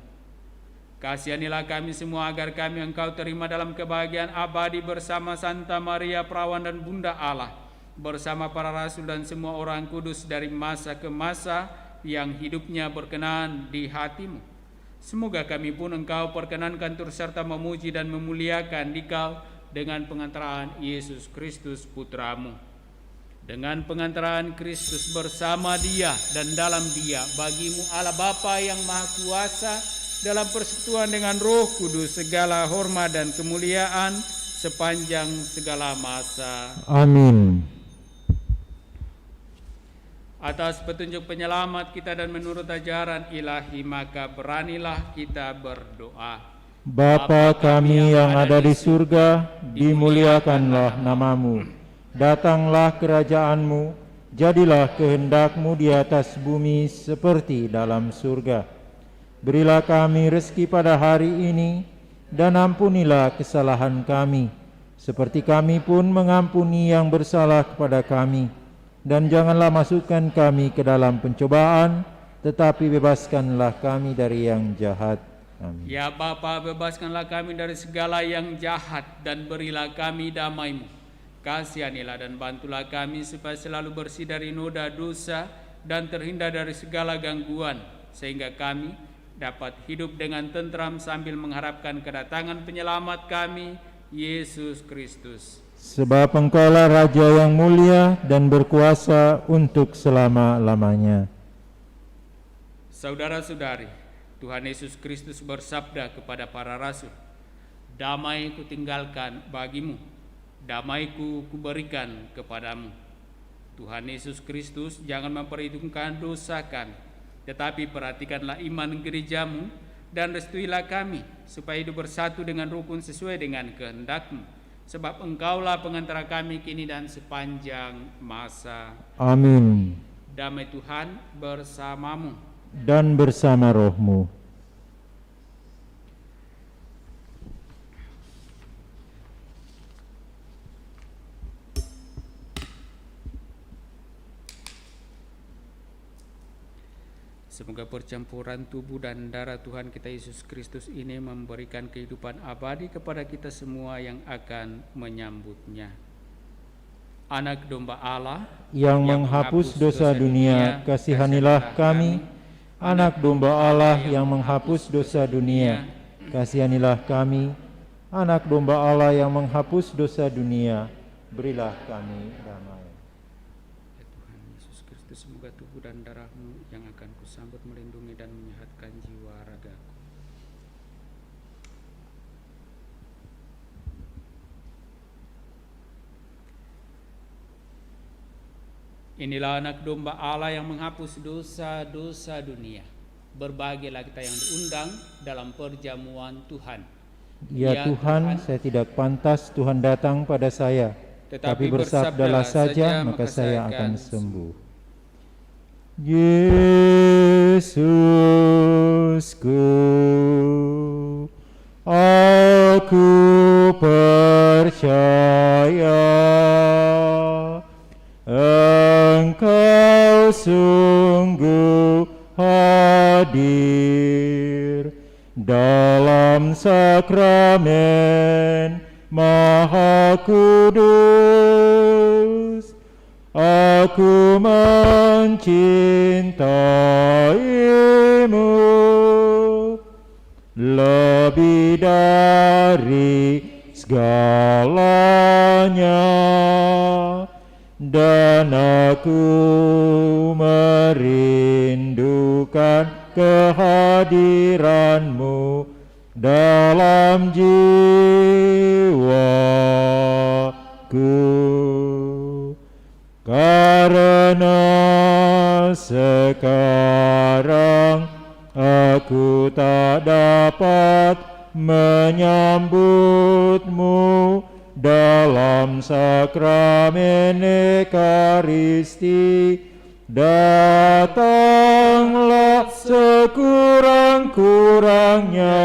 Kasihanilah kami semua agar kami Engkau terima dalam kebahagiaan abadi bersama Santa Maria Perawan dan Bunda Allah, bersama para rasul dan semua orang kudus dari masa ke masa yang hidupnya berkenan di hati-Mu. Semoga kami pun Engkau perkenankan turut serta memuji dan memuliakan Dikau dengan pengantaraan Yesus Kristus Putra-Mu. Dengan pengantaraan Kristus bersama Dia dan dalam Dia, bagi-Mu Allah Bapa yang Maha Kuasa, dalam persekutuan dengan Roh Kudus, segala hormat dan kemuliaan sepanjang segala masa. Amin. Atas petunjuk penyelamat kita dan menurut ajaran ilahi, maka beranilah kita berdoa. Bapa kami yang ada di surga, dimuliakanlah nama-Mu. Datanglah kerajaan-Mu, jadilah kehendak-Mu di atas bumi seperti dalam surga. Berilah kami rezeki pada hari ini, dan ampunilah kesalahan kami, seperti kami pun mengampuni yang bersalah kepada kami. Dan janganlah masukkan kami ke dalam pencobaan, tetapi bebaskanlah kami dari yang jahat. Amin. Ya Bapa, bebaskanlah kami dari segala yang jahat dan berilah kami damai-Mu. Kasihanilah dan bantulah kami supaya selalu bersih dari noda dosa dan terhindar dari segala gangguan, sehingga kami dapat hidup dengan tentram sambil mengharapkan kedatangan penyelamat kami, Yesus Kristus. Sebab Engkaulah Raja yang mulia dan berkuasa untuk selama-lamanya. Saudara-saudari, Tuhan Yesus Kristus bersabda kepada para rasul, "Damai kutinggalkan bagimu, damaiku kuberikan kepadamu." Tuhan Yesus Kristus jangan memperhitungkan dosa kami, tetapi perhatikanlah iman gereja-Mu dan restuilah kami supaya hidup bersatu dengan rukun sesuai dengan kehendak-Mu. Sebab Engkaulah pengantara kami kini dan sepanjang masa. Amin. Damai Tuhan bersamamu. Dan bersama rohmu. Semoga percampuran tubuh dan darah Tuhan kita Yesus Kristus ini memberikan kehidupan abadi kepada kita semua yang akan menyambutnya. Anak domba Allah yang menghapus dosa dunia, kasihanilah kami. Anak domba Allah yang menghapus dosa dunia, kasihanilah kami. Anak domba Allah yang menghapus dosa dunia, berilah kami damai. Ya Tuhan Yesus Kristus, semoga tubuh dan darah-Mu yang akan kusambut melindungi dan menyehatkan jiwa ragaku. Inilah anak domba Allah yang menghapus dosa-dosa dunia. Berbahagialah kita yang diundang dalam perjamuan Tuhan. Ya Tuhan, saya tidak pantas Tuhan datang pada saya, tapi bersabdalah saja, maka saya akan sembuh. Yesusku, aku percaya Engkau sungguh hadir dalam sakramen Maha Kudus. Aku mencintaimu lebih dari segalanya, dan aku merindukan kehadiran-Mu dalam jiwaku. Karena sekarang aku tak dapat menyambut-Mu dalam sakramen Ekaristi, datanglah sekurang-kurangnya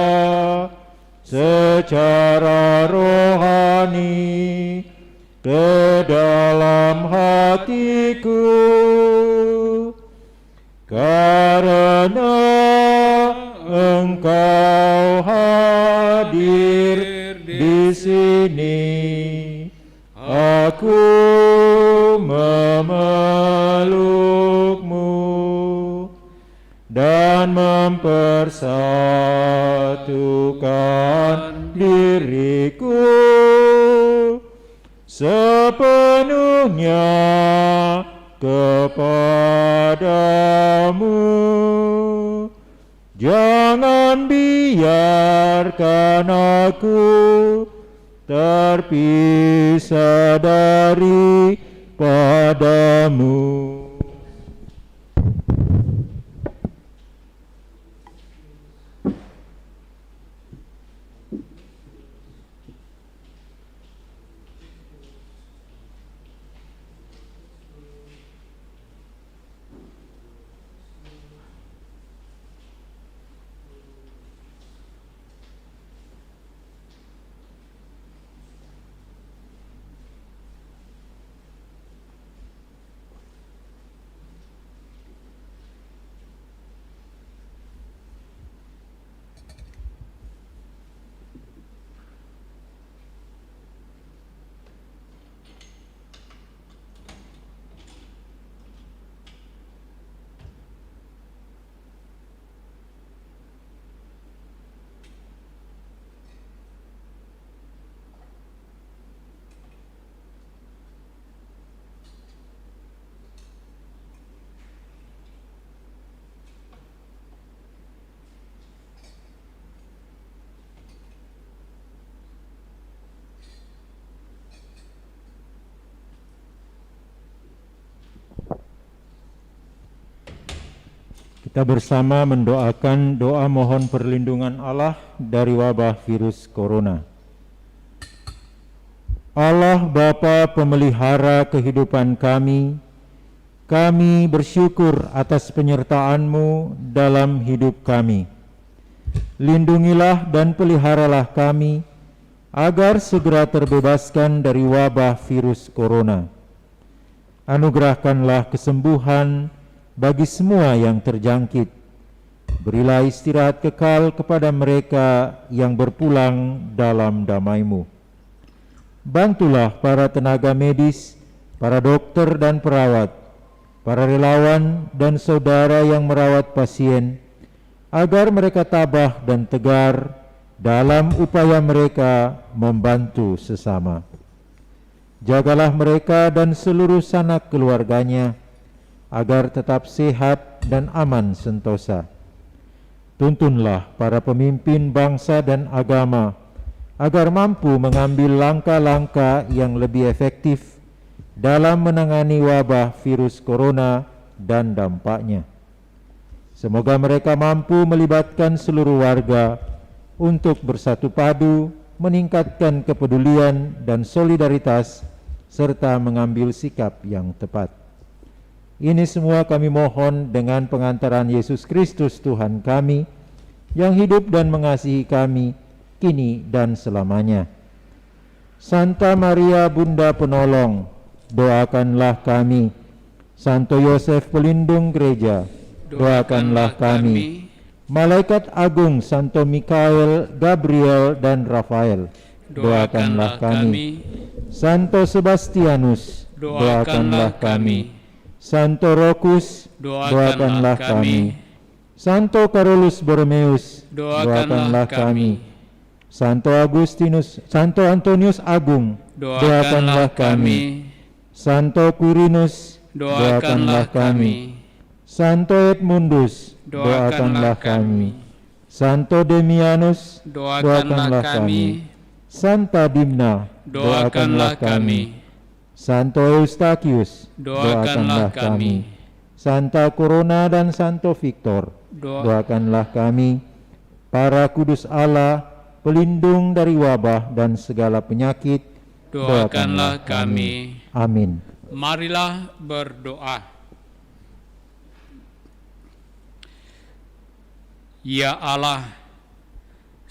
secara rohani ke dalam hatiku, karena Engkau hadir di sini. Aku memelukmu dan mempersatukan diriku sepenuhnya kepadamu. Jangan biarkan aku terpisah daripadamu. Kita bersama mendoakan doa mohon perlindungan Allah dari wabah virus corona. Allah Bapa pemelihara kehidupan kami bersyukur atas penyertaan-Mu dalam hidup kami. Lindungilah dan peliharalah kami agar segera terbebaskan dari wabah virus corona. Anugerahkanlah kesembuhan bagi semua yang terjangkit. Berilah istirahat kekal kepada mereka yang berpulang dalam damai-Mu. Bantulah para tenaga medis, para dokter dan perawat, para relawan dan saudara yang merawat pasien, agar mereka tabah dan tegar dalam upaya mereka membantu sesama. Jagalah mereka dan seluruh sanak keluarganya, agar tetap sehat dan aman sentosa. Tuntunlah para pemimpin bangsa dan agama agar mampu mengambil langkah-langkah yang lebih efektif dalam menangani wabah virus corona dan dampaknya. Semoga mereka mampu melibatkan seluruh warga untuk bersatu padu, meningkatkan kepedulian dan solidaritas, serta mengambil sikap yang tepat. Ini semua kami mohon dengan pengantaran Yesus Kristus Tuhan kami, yang hidup dan mengasihi kami, kini dan selamanya. Santa Maria Bunda Penolong, doakanlah kami. Santo Yosef Pelindung Gereja, doakanlah kami. Malaikat Agung Santo Mikael, Gabriel, dan Rafael, doakanlah kami. Santo Sebastianus, doakanlah kami. Santo Rokus, doakanlah kami. Santo Carolus Borromeus, doakanlah kami. Santo Antonius Agung, doakanlah kami. Santo Quirinus, doakanlah kami. Santo Edmundus, doakanlah kami. Santo Demianus, doakanlah kami. Santa Dimna, doakanlah kami. Santo Eustachius, doakanlah kami. Santa Corona dan Santo Victor, doakanlah kami. Para kudus Allah, pelindung dari wabah dan segala penyakit, doakanlah kami. Amin. Marilah berdoa. Ya Allah,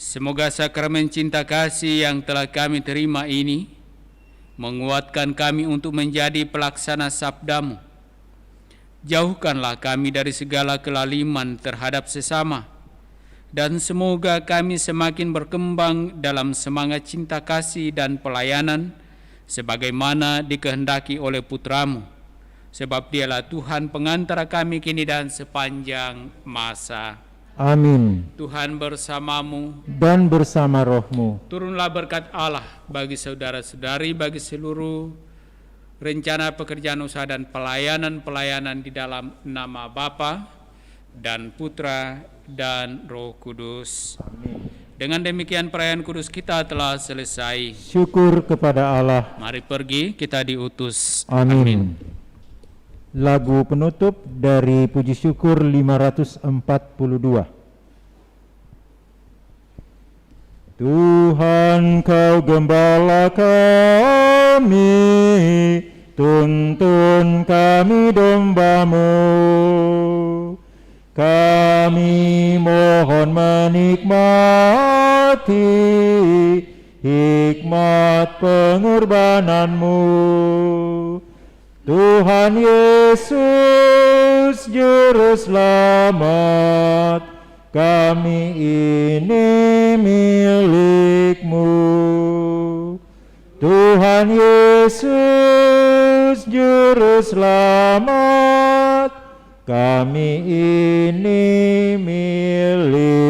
Semoga sakramen cinta kasih yang telah kami terima ini menguatkan kami untuk menjadi pelaksana sabda-Mu. Jauhkanlah kami dari segala kelaliman terhadap sesama, dan semoga kami semakin berkembang dalam semangat cinta kasih dan pelayanan sebagaimana dikehendaki oleh Putra-Mu, sebab Dialah Tuhan pengantara kami kini dan sepanjang masa. Amin. Tuhan bersamamu, Dan bersama rohmu. turunlah berkat Allah bagi saudara-saudari, bagi seluruh rencana pekerjaan usaha dan pelayanan-pelayanan di dalam nama Bapa dan Putra dan Roh Kudus. Dengan demikian perayaan kudus kita telah selesai. Syukur kepada Allah. Mari pergi, kita diutus. Amin. Lagu penutup dari Puji Syukur 542. Tuhan, Kau gembala kami, tuntun kami domba-Mu. Kami mohon menikmati hikmat pengorbanan-Mu. Tuhan Yesus Juru Selamat, kami ini milik-Mu. Tuhan Yesus Juru Selamat, kami ini milik-Mu.